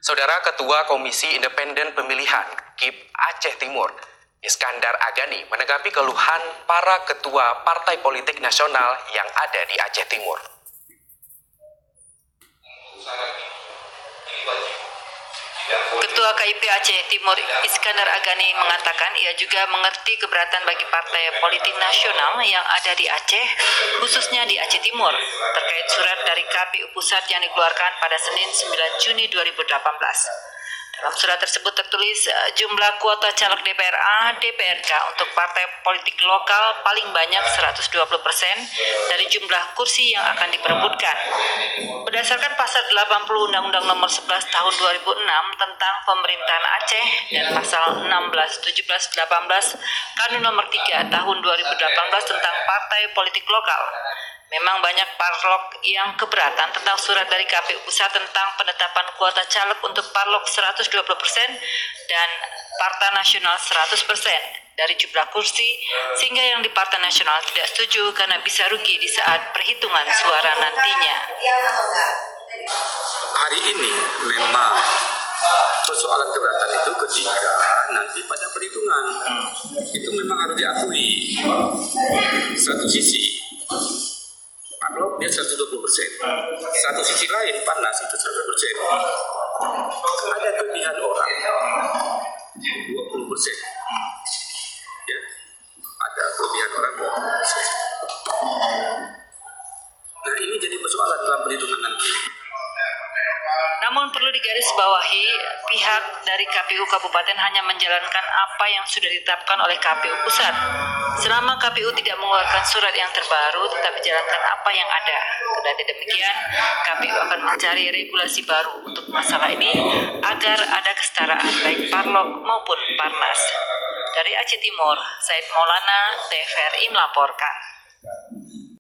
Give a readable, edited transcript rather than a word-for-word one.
Saudara Ketua Komisi Independen Pemilihan KIP Aceh Timur, Iskandar Agani, menanggapi keluhan para ketua partai politik nasional yang ada di Aceh Timur. Ketua KIP Aceh Timur Iskandar Agani mengatakan ia juga mengerti keberatan bagi partai politik nasional yang ada di Aceh, khususnya di Aceh Timur, terkait surat dari KPU Pusat yang dikeluarkan pada Senin 9 Juni 2018. Dalam surat tersebut tertulis jumlah kuota caleg DPR A, DPRK untuk partai politik lokal paling banyak 120% dari jumlah kursi yang akan diperebutkan. Berdasarkan pasal 80 Undang-Undang Nomor 11 Tahun 2006 tentang Pemerintahan Aceh dan pasal 16, 17, 18 Kanun Nomor 3 Tahun 2018 tentang partai politik lokal. Memang banyak parlok yang keberatan tentang surat dari KPU Pusat tentang penetapan kuota caleg untuk parlok 120% dan Partai Nasional 100% dari jumlah kursi, sehingga yang di Partai Nasional tidak setuju karena bisa rugi di saat perhitungan suara nantinya. Hari ini memang persoalan keberatan itu ketika nanti pada perhitungan itu memang harus diakui. Satu sisi parlok dia 120%, satu sisi lain panas itu 100%. Ada kelebihan orang 20%, ya, ada kelebihan orang 20%. Nah ini jadi persoalan dalam perhitungan nanti. Namun perlu digarisbawahi, pihak dari KPU Kabupaten hanya menjalankan apa yang sudah ditetapkan oleh KPU Pusat. Selama KPU tidak mengeluarkan surat yang terbaru, tetap menjalankan apa yang ada. Kendati demikian, KPU akan mencari regulasi baru untuk masalah ini agar ada kesetaraan baik parlok maupun parnas. Dari Aceh Timur, Said Maulana, TVRI melaporkan.